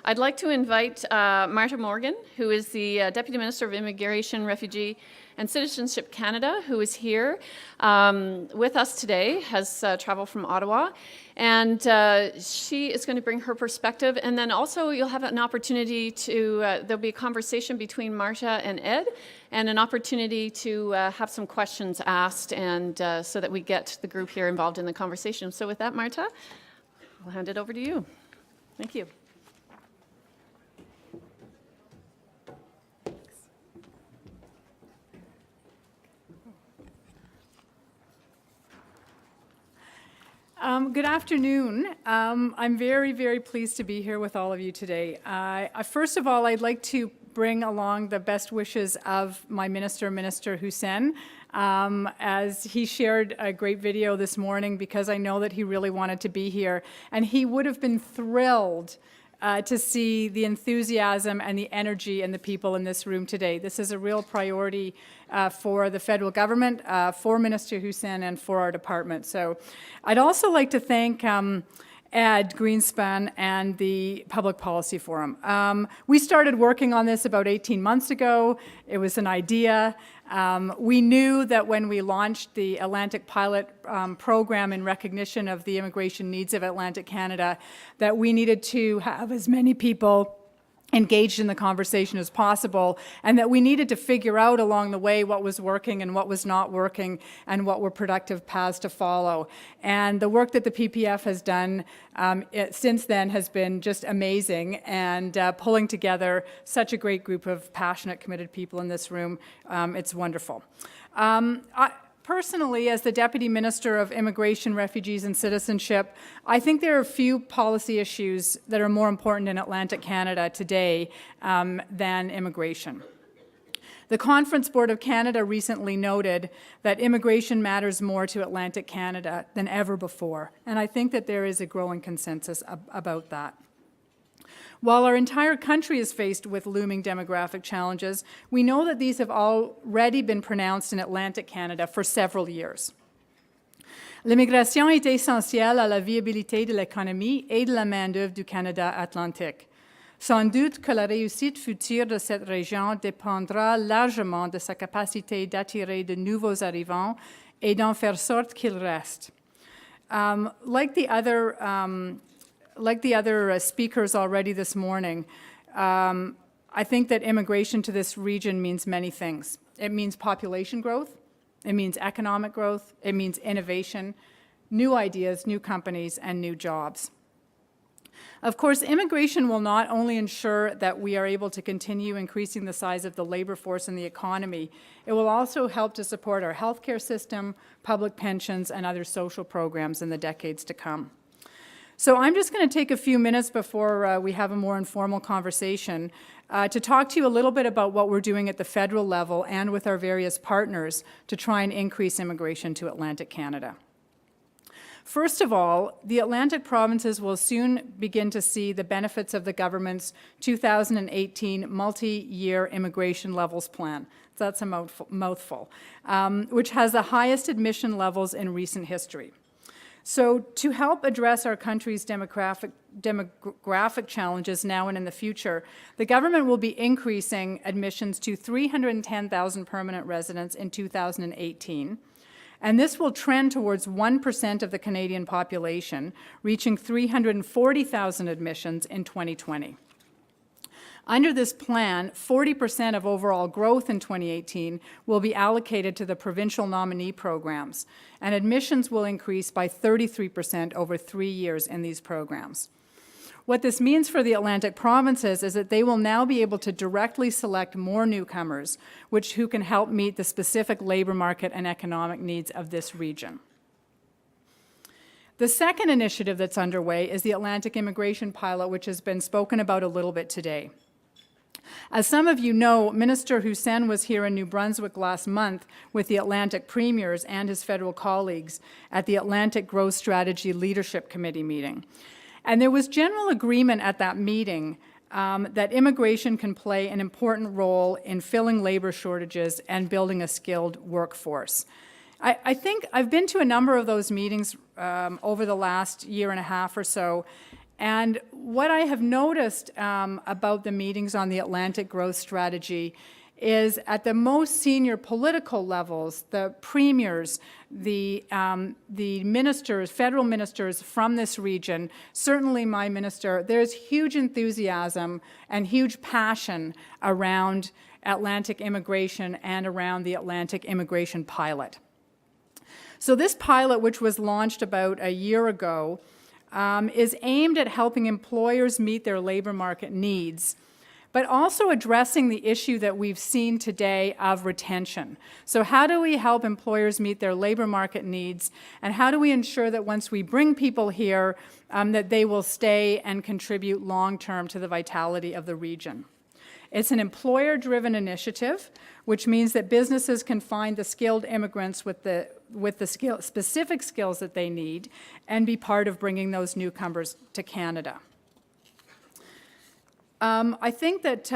I'd like to invite Marta Morgan, who is the Deputy Minister of Immigration, Refugee and Citizenship Canada, who is here with us today, has traveled from Ottawa, and she is going to bring her perspective. And then also you'll have an opportunity to, there'll be a conversation between Marta and Ed, and an opportunity to have some questions asked, and so that we get the group here involved in the conversation. So with that, Marta, I'll hand it over to you. Thank you. Good afternoon. I'm very, very pleased to be here with all of you today. First of all, I'd like to bring along the best wishes of my minister, Minister Hussen, as he shared a great video this morning, because I know that he really wanted to be here, and he would have been thrilled to see the enthusiasm and the energy in the people in this room today. This is a real priority for the federal government, for Minister Hussen, and for our department. So I'd also like to thank Ed Greenspan and the Public Policy Forum. We started working on this about 18 months ago. It was an idea. We knew that when we launched the Atlantic Pilot program in recognition of the immigration needs of Atlantic Canada, that we needed to have as many people engaged in the conversation as possible, and that we needed to figure out along the way what was working and what was not working, and what were productive paths to follow. And the work that the PPF has done since then has been just amazing, and pulling together such a great group of passionate, committed people in this room. It's wonderful. Personally, as the Deputy Minister of Immigration, Refugees and Citizenship, I think there are a few policy issues that are more important in Atlantic Canada today than immigration. The Conference Board of Canada recently noted that immigration matters more to Atlantic Canada than ever before, and I think that there is a growing consensus about that. While our entire country is faced with looming demographic challenges, we know that these have already been pronounced in Atlantic Canada for several years. L'immigration est essentielle à la viabilité de l'économie et de la main-d'œuvre du Canada atlantique. Sans doute que la réussite future de cette région dépendra largement de sa capacité d'attirer de nouveaux arrivants et d'en faire sorte qu'ils restent. Like the other speakers already this morning, I think that immigration to this region means many things. It means population growth, it means economic growth, it means innovation, new ideas, new companies, and new jobs. Of course, immigration will not only ensure that we are able to continue increasing the size of the labor force in the economy, it will also help to support our healthcare system, public pensions, and other social programs in the decades to come. So I'm just going to take a few minutes before we have a more informal conversation to talk to you a little bit about what we're doing at the federal level and with our various partners to try and increase immigration to Atlantic Canada. First of all, the Atlantic provinces will soon begin to see the benefits of the government's 2018 multi-year immigration levels plan. That's a mouthful, which has the highest admission levels in recent history. So to help address our country's demographic challenges now and in the future, the government will be increasing admissions to 310,000 permanent residents in 2018. And this will trend towards 1% of the Canadian population, reaching 340,000 admissions in 2020. Under this plan, 40% of overall growth in 2018 will be allocated to the provincial nominee programs, and admissions will increase by 33% over 3 years in these programs. What this means for the Atlantic provinces is that they will now be able to directly select more newcomers, who can help meet the specific labor market and economic needs of this region. The second initiative that's underway is the Atlantic Immigration Pilot, which has been spoken about a little bit today. As some of you know, Minister Hussen was here in New Brunswick last month with the Atlantic premiers and his federal colleagues at the Atlantic Growth Strategy Leadership Committee meeting. And there was general agreement at that meeting that immigration can play an important role in filling labor shortages and building a skilled workforce. I think I've been to a number of those meetings over the last year and a half or so, And what I have noticed about the meetings on the Atlantic Growth Strategy is at the most senior political levels, the premiers, the ministers, federal ministers from this region, certainly my minister, there's huge enthusiasm and huge passion around Atlantic immigration and around the Atlantic immigration pilot. So this pilot, which was launched about a year ago, is aimed at helping employers meet their labor market needs, but also addressing the issue that we've seen today of retention. So how do we help employers meet their labor market needs, and how do we ensure that once we bring people here, that they will stay and contribute long-term to the vitality of the region? It's an employer-driven initiative, which means that businesses can find the skilled immigrants with the specific skills that they need and be part of bringing those newcomers to Canada. I think that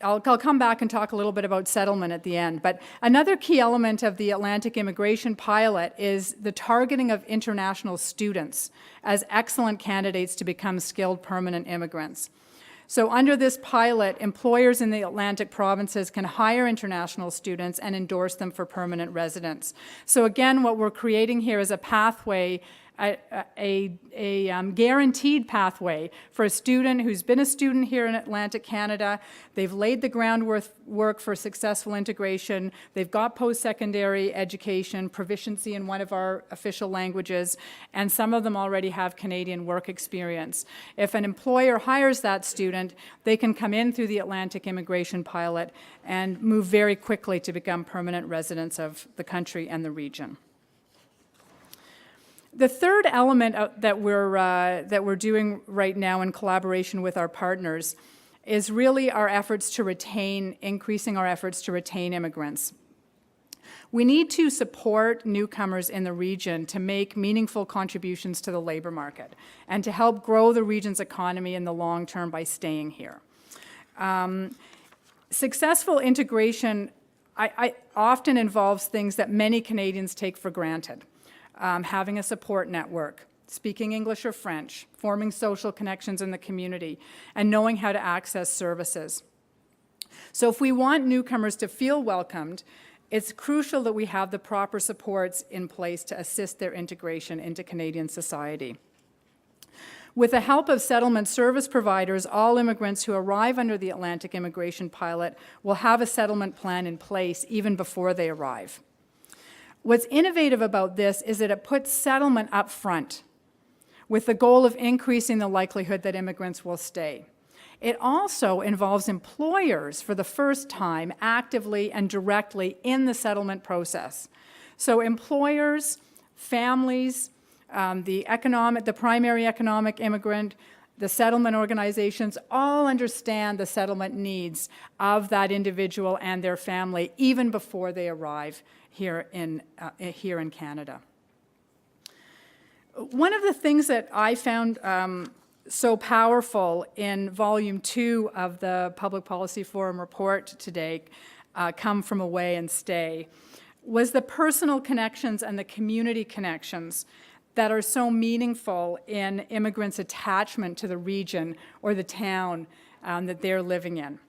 I'll come back and talk a little bit about settlement at the end, but another key element of the Atlantic immigration pilot is the targeting of international students as excellent candidates to become skilled permanent immigrants. So under this pilot, employers in the Atlantic provinces can hire international students and endorse them for permanent residence. So again, what we're creating here is a pathway, a guaranteed pathway for a student who's been a student here in Atlantic Canada. They've laid the groundwork for successful integration. They've got post-secondary education, proficiency in one of our official languages, and some of them already have Canadian work experience. If an employer hires that student, they can come in through the Atlantic immigration pilot and move very quickly to become permanent residents of the country and the region. The third element that we're doing right now in collaboration with our partners is really our efforts to increasing our efforts to retain immigrants. We need to support newcomers in the region to make meaningful contributions to the labor market and to help grow the region's economy in the long term by staying here. Successful integration often involves things that many Canadians take for granted. Having a support network, speaking English or French, forming social connections in the community, and knowing how to access services. So if we want newcomers to feel welcomed, it's crucial that we have the proper supports in place to assist their integration into Canadian society. With the help of settlement service providers, all immigrants who arrive under the Atlantic immigration pilot will have a settlement plan in place even before they arrive. What's innovative about this is that it puts settlement up front with the goal of increasing the likelihood that immigrants will stay. It also involves employers for the first time actively and directly in the settlement process. So employers, families, the primary economic immigrant, the settlement organizations all understand the settlement needs of that individual and their family even before they arrive here in Canada. One of the things that I found so powerful in Volume 2 of the Public Policy Forum report today, Come From Away and Stay, was the personal connections and the community connections that are so meaningful in immigrants' attachment to the region or the town that they're living in.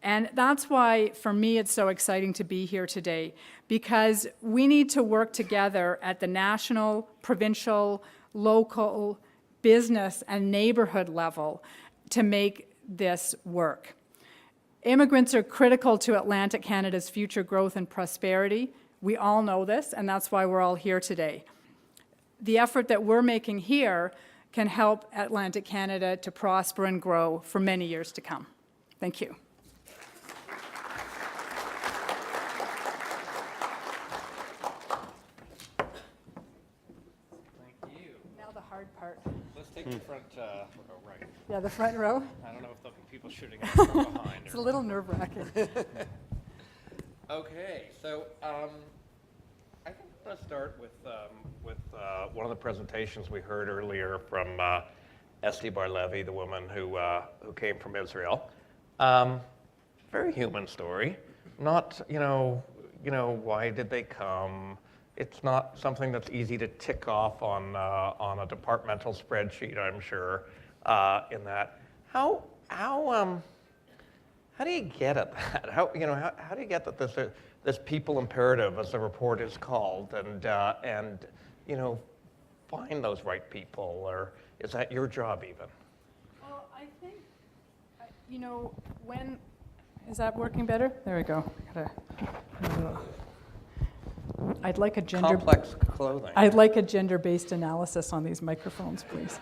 And that's why, for me, it's so exciting to be here today, because we need to work together at the national, provincial, local, business, and neighborhood level to make this work. Immigrants are critical to Atlantic Canada's future growth and prosperity. We all know this, and that's why we're all here today. The effort that we're making here can help Atlantic Canada to prosper and grow for many years to come. Thank you. Thank you. Now the hard part. Let's take the front row, right. Yeah, the front row. I don't know if there'll be people shooting at us from behind. It's a little nerve-wracking. Okay, so I think I'm going to start with one of the presentations we heard earlier from Esti Bar-Levi, the woman who came from Israel. Very human story. Not, why did they come? it's not something that's easy to tick off on a departmental spreadsheet, I'm sure. In that, how do you get at that? How do you get that this people imperative, as the report is called, and find those right people, or is that your job even? Well, I think, is that working better? There we go. I'd like a Complex clothing. I'd like a gender-based analysis on these microphones, please.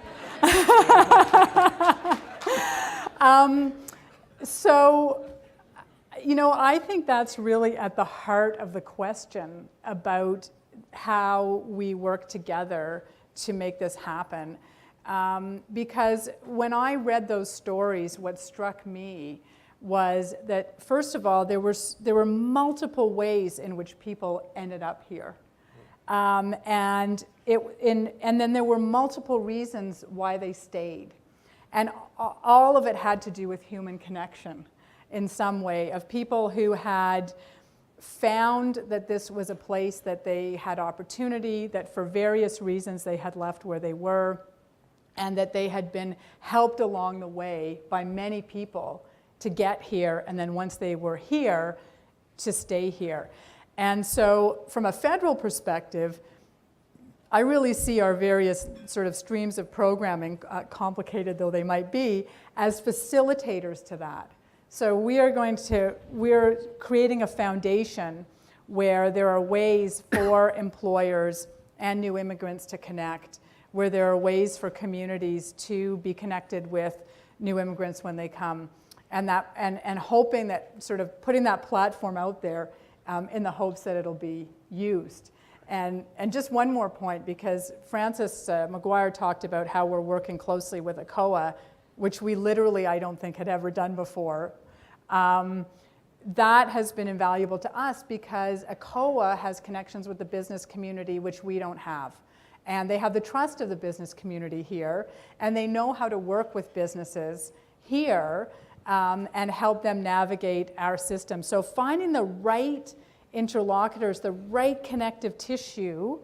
I think that's really at the heart of the question about how we work together to make this happen. Because when I read those stories, what struck me was that, first of all, there were multiple ways in which people ended up here. And then there were multiple reasons why they stayed. And all of it had to do with human connection in some way, of people who had found that this was a place that they had opportunity, that for various reasons they had left where they were, and that they had been helped along the way by many people to get here, and then once they were here, to stay here. And so from a federal perspective, I really see our various sort of streams of programming, complicated though they might be, as facilitators to that. So we're creating a foundation where there are ways for employers and new immigrants to connect, where there are ways for communities to be connected with new immigrants when they come, and hoping that, sort of putting that platform out there in the hopes that it'll be used. And just one more point, because Francis McGuire talked about how we're working closely with ACOA, which we literally, I don't think, had ever done before. That has been invaluable to us because ACOA has connections with the business community, which we don't have. And they have the trust of the business community here, and they know how to work with businesses here and help them navigate our system. So finding the right interlocutors, the right connective tissue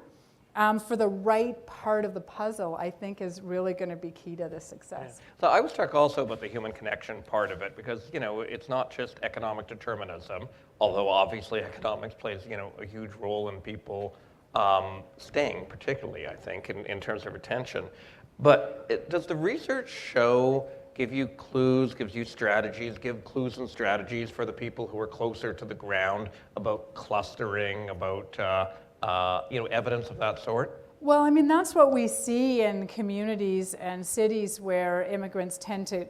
for the right part of the puzzle, I think, is really going to be key to the success. Yeah. So I was struck also about the human connection part of it, because it's not just economic determinism, although obviously economics plays a huge role in people staying, particularly I think in terms of retention. But does the research give you clues, gives you strategies, give clues and strategies for the people who are closer to the ground about clustering, about evidence of that sort? Well, I mean, that's what we see in communities and cities where immigrants tend to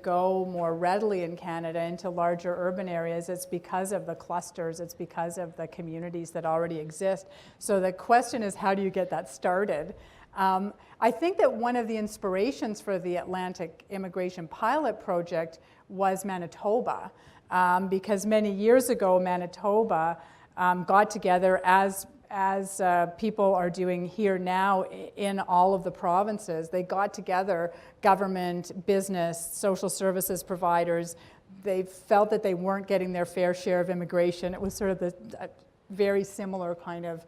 go more readily in Canada into larger urban areas. It's because of the clusters. It's because of the communities that already exist. So the question is, how do you get that started? I think that one of the inspirations for the Atlantic Immigration Pilot Project was Manitoba, because many years ago, Manitoba got together, as people are doing here now in all of the provinces. They got together, government, business, social services providers. They felt that they weren't getting their fair share of immigration. It was sort of a very similar kind of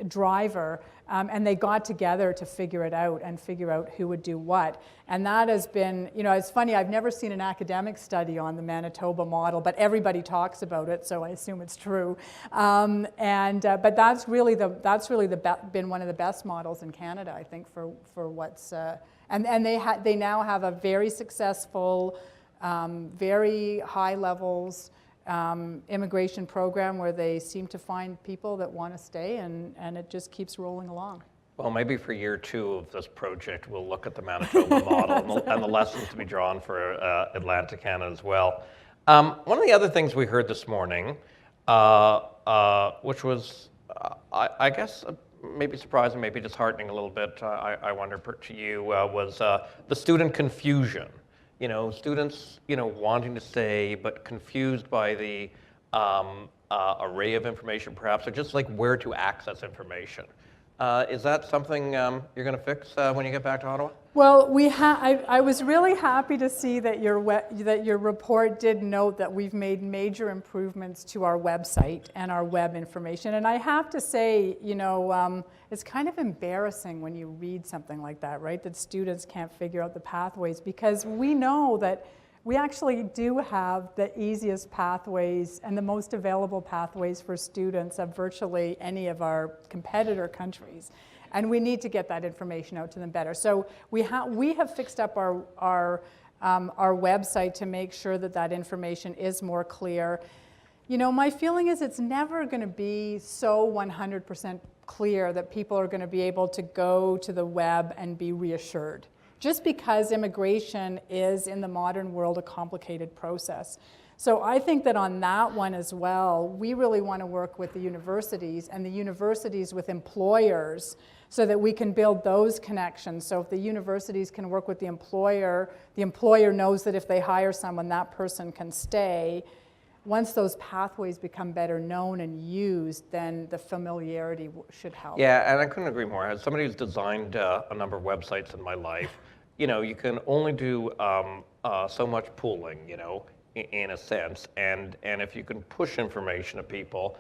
driver, and they got together to figure it out and figure out who would do what. And that has been, it's funny, I've never seen an academic study on the Manitoba model, but everybody talks about it, so I assume it's true. But that's really been one of the best models in Canada, I think, for what's and they now have a very successful, very high levels immigration program where they seem to find people that want to stay, and it just keeps rolling along. Well, maybe for year 2 of this project, we'll look at the Manitoba model and the lessons to be drawn for Atlantic Canada as well. One of the other things we heard this morning, which was, I guess, maybe surprising, maybe disheartening a little bit, I wonder to you, was the student confusion. Students, wanting to stay, but confused by the array of information, perhaps, or just like where to access information. Is that something you're going to fix when you get back to Ottawa? Well, I was really happy to see that your report did note that we've made major improvements to our website and our web information. And I have to say, it's kind of embarrassing when you read something like that, right? That students can't figure out the pathways, because we know that we actually do have the easiest pathways and the most available pathways for students of virtually any of our competitor countries. And we need to get that information out to them better. So we have fixed up our website to make sure that that information is more clear. My feeling is it's never going to be so 100% clear that people are going to be able to go to the web and be reassured. Just because immigration is, in the modern world, a complicated process. So I think that on that one as well, we really want to work with the universities and the universities with employers so that we can build those connections. So if the universities can work with the employer knows that if they hire someone, that person can stay. Once those pathways become better known and used, then the familiarity should help. Yeah, and I couldn't agree more. As somebody who's designed a number of websites in my life, you can only do so much pooling, in a sense. And if you can push information to people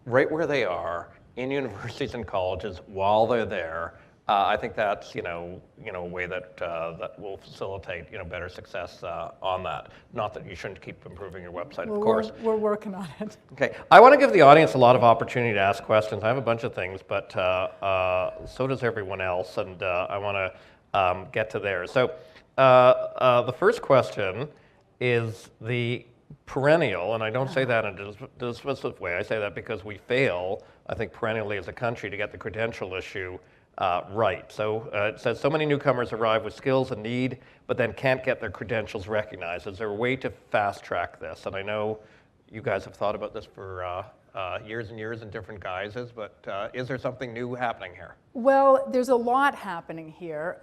right where they are, in universities and colleges, while they're there, I think that's, a way that that will facilitate, better success on that. Not that you shouldn't keep improving your website, of course. We're working on it. Okay, I want to give the audience a lot of opportunity to ask questions. I have a bunch of things, but so does everyone else, and I want to get to theirs. So the first question is the perennial, and I don't say that in a dismissive way. I say that because we fail, I think, perennially as a country to get the credential issue right. So it says so many newcomers arrive with skills and need, but then can't get their credentials recognized. Is there a way to fast track this? And I know you guys have thought about this for years and years in different guises, but is there something new happening here? Well, there's a lot happening here.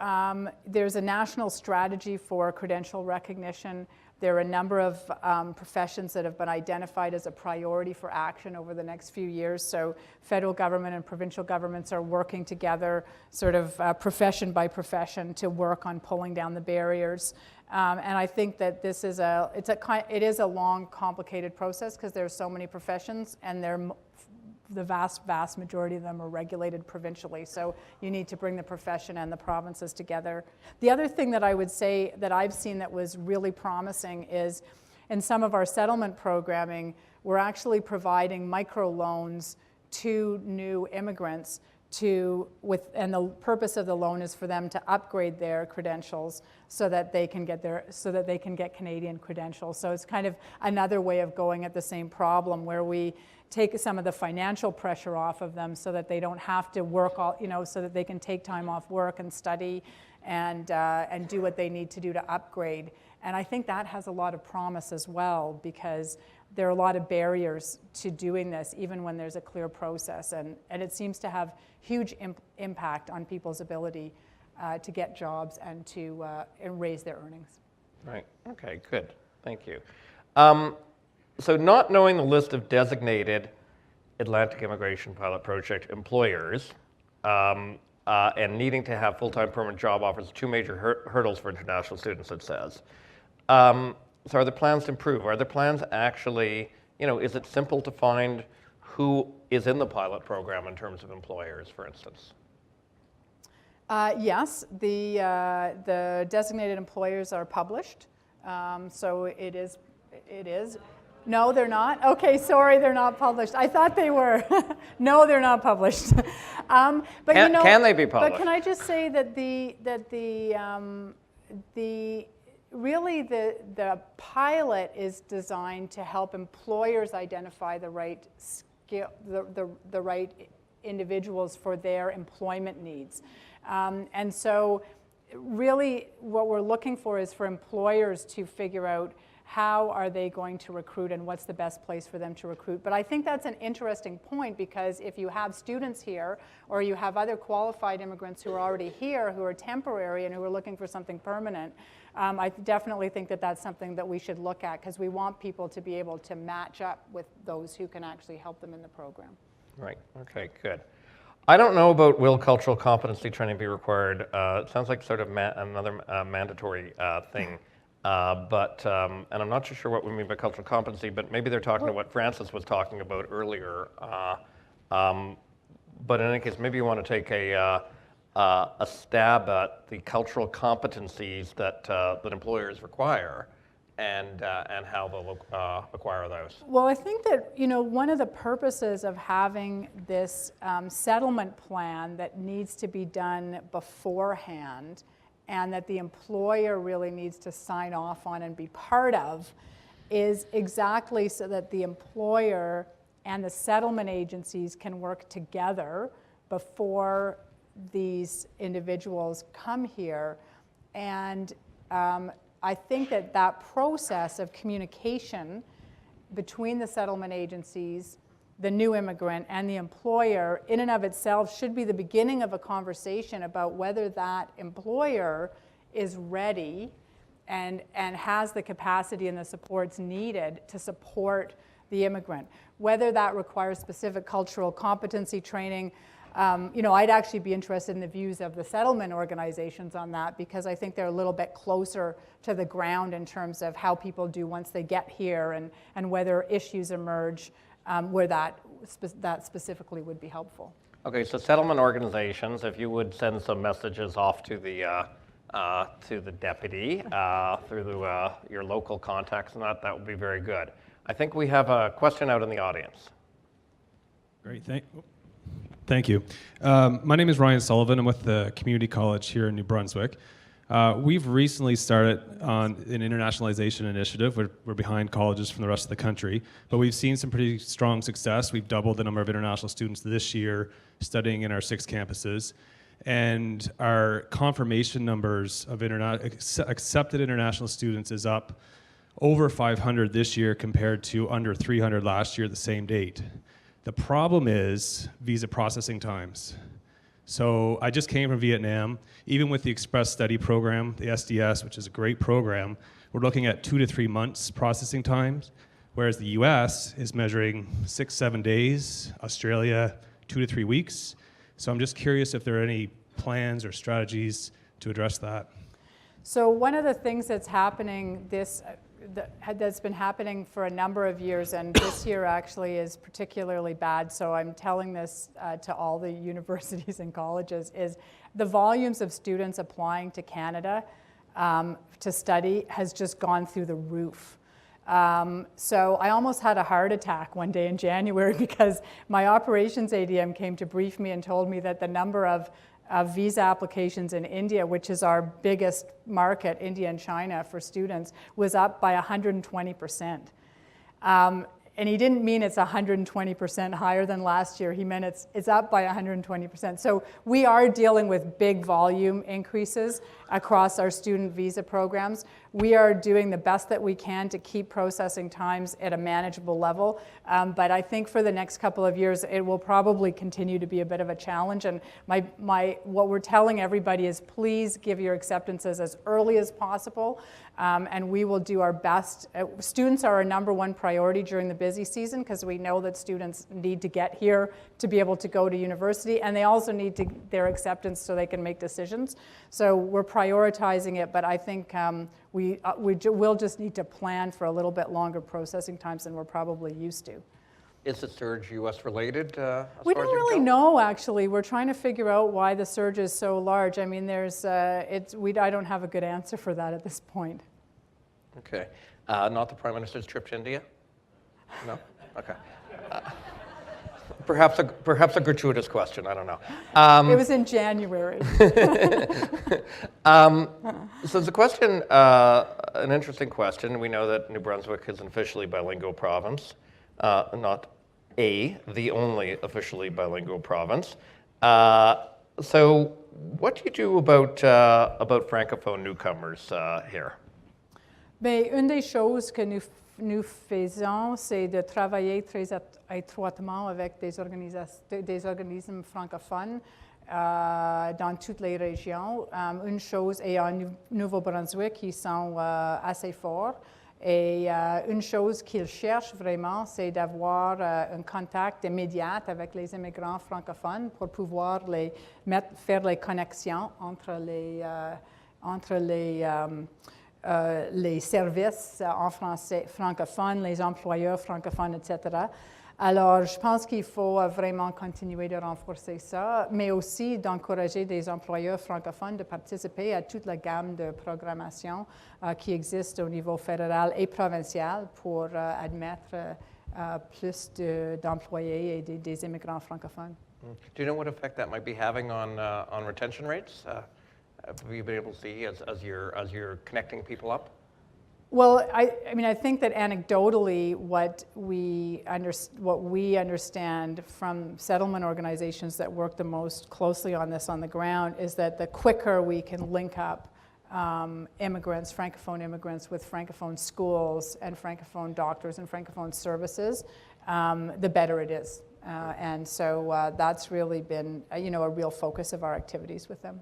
There's a national strategy for credential recognition. There are a number of professions that have been identified as a priority for action over the next few years. So federal government and provincial governments are working together, sort of profession by profession, to work on pulling down the barriers. And I think that this is it is a long, complicated process because there are so many professions, and the vast majority of them are regulated provincially. So you need to bring the profession and the provinces together. The other thing that I would say that I've seen that was really promising is in some of our settlement programming, we're actually providing microloans to new immigrants and the purpose of the loan is for them to upgrade their credentials so that they can get Canadian credentials. So it's kind of another way of going at the same problem, where we take some of the financial pressure off of them so that they don't have to work so that they can take time off work and study and do what they need to do to upgrade. And I think that has a lot of promise as well, because there are a lot of barriers to doing this, even when there's a clear process. And it seems to have huge impact on people's ability to get jobs and to raise their earnings. Right, okay, good, thank you. So not knowing the list of designated Atlantic Immigration Pilot Project employers and needing to have full-time permanent job offers are two major hurdles for international students, it says. So are there plans to improve? Are there plans actually, is it simple to find who is in the pilot program in terms of employers, for instance? Yes, the designated employers are published. So it is. No, they're not? Okay, sorry, they're not published. I thought they were. No, they're not published. But can they be published? But can I just say that the pilot is designed to help employers identify the right skill, the right individuals for their employment needs. And so really what we're looking for is for employers to figure out how are they going to recruit and what's the best place for them to recruit. But I think that's an interesting point, because if you have students here or you have other qualified immigrants who are already here who are temporary and who are looking for something permanent, I definitely think that that's something that we should look at, because we want people to be able to match up with those who can actually help them in the program. Right, okay, good. I don't know about will cultural competency training be required. It sounds like sort of another mandatory thing. And I'm not too sure what we mean by cultural competency, but maybe they're talking to what Francis was talking about earlier. But in any case, maybe you want to take a stab at the cultural competencies that employers require and how they'll acquire those. Well, I think that, one of the purposes of having this settlement plan that needs to be done beforehand and that the employer really needs to sign off on and be part of is exactly so that the employer and the settlement agencies can work together before these individuals come here. And I think that process of communication between the settlement agencies, the new immigrant, and the employer in and of itself should be the beginning of a conversation about whether that employer is ready and has the capacity and the supports needed to support the immigrant. Whether that requires specific cultural competency training, I'd actually be interested in the views of the settlement organizations on that, because I think they're a little bit closer to the ground in terms of how people do once they get here and whether issues emerge where that specifically would be helpful. Okay, so settlement organizations, if you would send some messages off to the deputy through your local contacts and that would be very good. I think we have a question out in the audience. Great, thank you. My name is Ryan Sullivan. I'm with the community college here in New Brunswick. We've recently started on an internationalization initiative. We're behind colleges from the rest of the country, but we've seen some pretty strong success. We've doubled the number of international students this year studying in our 6 campuses. And our confirmation numbers of accepted international students is up over 500 this year compared to under 300 last year at the same date. The problem is visa processing times. So I just came from Vietnam. Even with the Express Study Program, the SDS, which is a great program, we're looking at 2 to 3 months processing times, whereas the US is measuring 6-7 days, Australia 2 to 3 weeks. So I'm just curious if there are any plans or strategies to address that. So one of the things that's happening that's been happening for a number of years, and this year actually is particularly bad, so I'm telling this to all the universities and colleges, is the volumes of students applying to Canada to study has just gone through the roof. So I almost had a heart attack one day in January because my operations ADM came to brief me and told me that the number of visa applications in India, which is our biggest market, India and China, for students, was up by 120%. And he didn't mean it's 120% higher than last year. He meant it's up by 120%. So we are dealing with big volume increases across our student visa programs. We are doing the best that we can to keep processing times at a manageable level. But I think for the next couple of years, it will probably continue to be a bit of a challenge. And what we're telling everybody is please give your acceptances as early as possible. And we will do our best. Students are our #1 priority during the busy season because we know that students need to get here to be able to go to university, and they also need their acceptance so they can make decisions. So we're prioritizing it, but I think we'll just need to plan for a little bit longer processing times than we're probably used to. Is the surge U.S. related? We don't really know, actually. We're trying to figure out why the surge is so large. I mean, I don't have a good answer for that at this point. Okay. Not the Prime Minister's trip to India? No? Okay. Perhaps a gratuitous question, I don't know. It was in January. So the question, an interesting question. We know that New Brunswick is an officially bilingual province, not the only officially bilingual province. So what do you do about francophone newcomers here? Mais une des choses que nous faisons, c'est de travailler très étroitement avec des organismes francophones dans toutes les régions. Une chose est en Nouveau-Brunswick, ils sont assez forts. Et une chose qu'ils cherchent vraiment, c'est d'avoir un contact immédiat avec les immigrants francophones pour pouvoir faire les connexions entre les services en français francophones, les employeurs francophones, etc. Alors, je pense qu'il faut vraiment continuer de renforcer ça, mais aussi d'encourager des employeurs francophones de participer à toute la gamme de programmation qui existe au niveau fédéral et provincial pour admettre plus d'employés et des immigrants francophones. Do you know what effect that might be having on retention rates? Have you been able to see as you're connecting people up? Well, I mean, I think that anecdotally, what we understand from settlement organizations that work the most closely on this on the ground is that the quicker we can link up immigrants, Francophone immigrants, with Francophone schools and Francophone doctors and Francophone services, the better it is. And so that's really been, a real focus of our activities with them.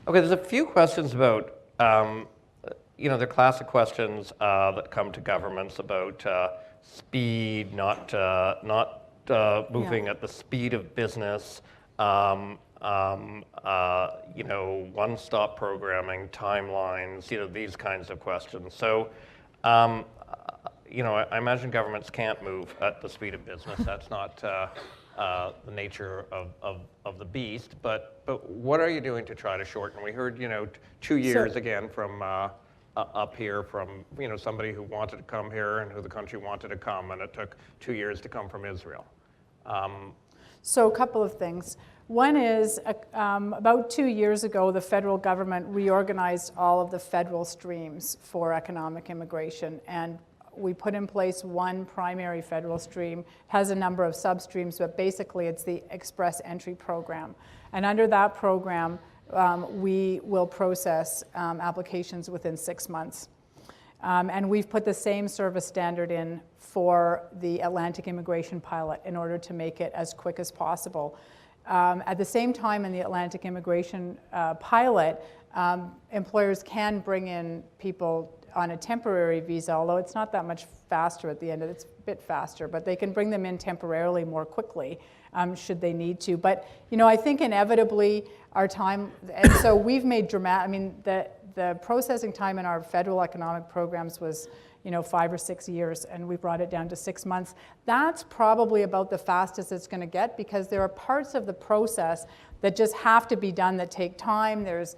Okay, there's a few questions about. They're classic questions that come to governments about speed, not moving at the speed of business, one-stop programming, timelines, these kinds of questions. So, I imagine governments can't move at the speed of business. That's not the nature of the beast. But what are you doing to try to shorten? We heard, 2 years again from. Up here from somebody who wanted to come here and who the country wanted to come, and it took 2 years to come from Israel. So a couple of things. One is about 2 years ago, the federal government reorganized all of the federal streams for economic immigration, and we put in place one primary federal stream, has a number of substreams, but basically it's the Express Entry Program. And under that program, we will process applications within 6 months. And we've put the same service standard in for the Atlantic Immigration Pilot in order to make it as quick as possible. At the same time, in the Atlantic Immigration Pilot, employers can bring in people on a temporary visa, although it's not that much faster at the end of it. It's a bit faster, but they can bring them in temporarily more quickly should they need to. But, I think inevitably our time, and so we've made the processing time in our federal economic programs was, 5 or 6 years, and we brought it down to 6 months. That's probably about the fastest it's going to get because there are parts of the process that just have to be done that take time. There's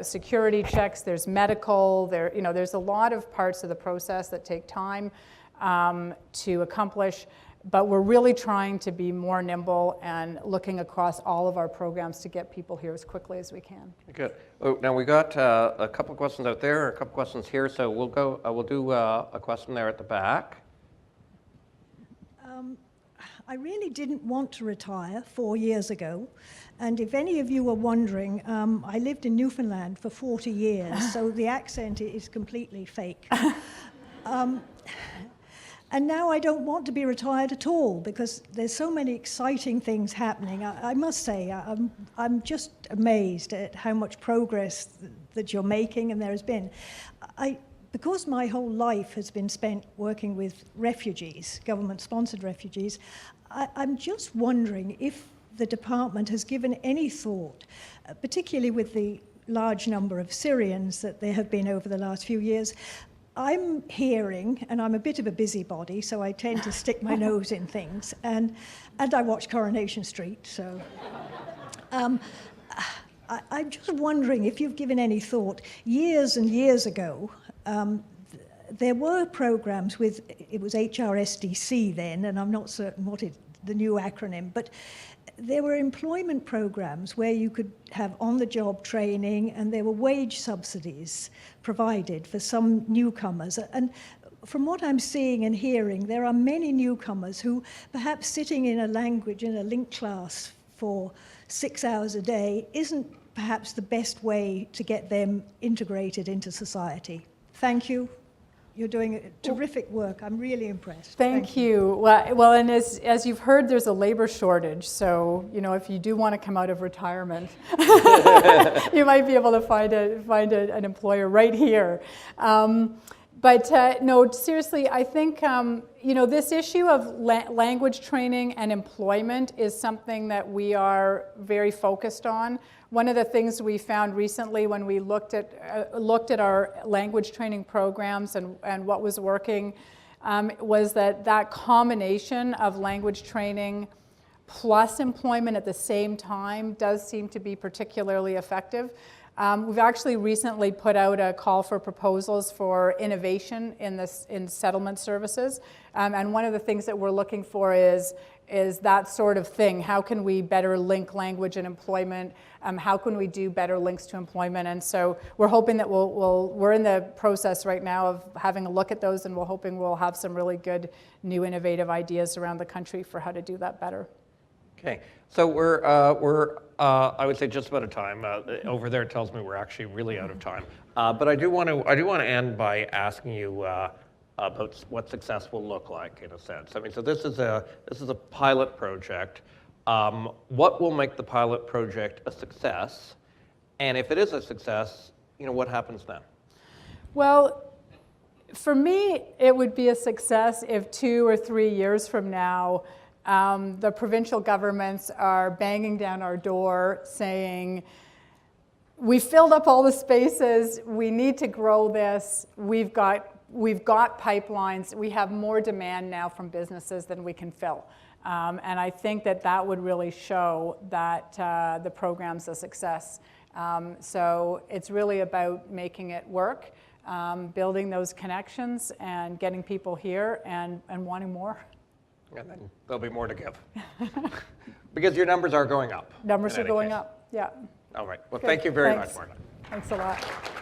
security checks, there's medical, there's a lot of parts of the process that take time to accomplish, but we're really trying to be more nimble and looking across all of our programs to get people here as quickly as we can. Good. Oh, now we got a couple of questions out there, a couple questions here, so we'll do a question there at the back. I really didn't want to retire 4 years ago. And if any of you were wondering, I lived in Newfoundland for 40 years, so the accent is completely fake. And now I don't want to be retired at all because there's so many exciting things happening. I must say, I'm just amazed at how much progress that you're making, and there has been. Because my whole life has been spent working with refugees, government-sponsored refugees, I'm just wondering if the department has given any thought, particularly with the large number of Syrians that there have been over the last few years. I'm hearing, and I'm a bit of a busybody, so I tend to stick my nose in things, and I watch Coronation Street, so... I'm just wondering if you've given any thought. Years and years ago, there were programs with, it was HRSDC then, and I'm not certain what the new acronym, but there were employment programs where you could have on-the-job training, and there were wage subsidies provided for some newcomers. And from what I'm seeing and hearing, there are many newcomers who perhaps sitting in a language in a link class for 6 hours a day isn't perhaps the best way to get them integrated into society. Thank you. You're doing terrific work. I'm really impressed. Thank you. Well, and as you've heard, there's a labor shortage. So, if you do want to come out of retirement, you might be able to find an employer right here. But no, seriously, I think, this issue of language training and employment is something that we are very focused on. One of the things we found recently when we looked at our language training programs and what was working was that combination of language training plus employment at the same time does seem to be particularly effective. We've actually recently put out a call for proposals for innovation in settlement services. And one of the things that we're looking for is that sort of thing. How can we better link language and employment? How can we do better links to employment? And so we're hoping that we're in the process right now of having a look at those, and we're hoping we'll have some really good new innovative ideas around the country for how to do that better. Okay, so we're I would say just about out of time. Over there it tells me we're actually really out of time. But I do want to end by asking you about what success will look like in a sense. I mean, so this is a pilot project. What will make the pilot project a success? And if it is a success, what happens then? Well, for me, it would be a success if 2 or 3 years from now, the provincial governments are banging down our door saying, we filled up all the spaces, we need to grow this, we've got pipelines, we have more demand now from businesses than we can fill. And I think that would really show that the program's a success. So it's really about making it work, building those connections and getting people here and wanting more. And then there'll be more to give. Because your numbers are going up. Numbers are going up, yeah. All right. Well, Good. thank you very Thanks. much, Marta. Thanks a lot.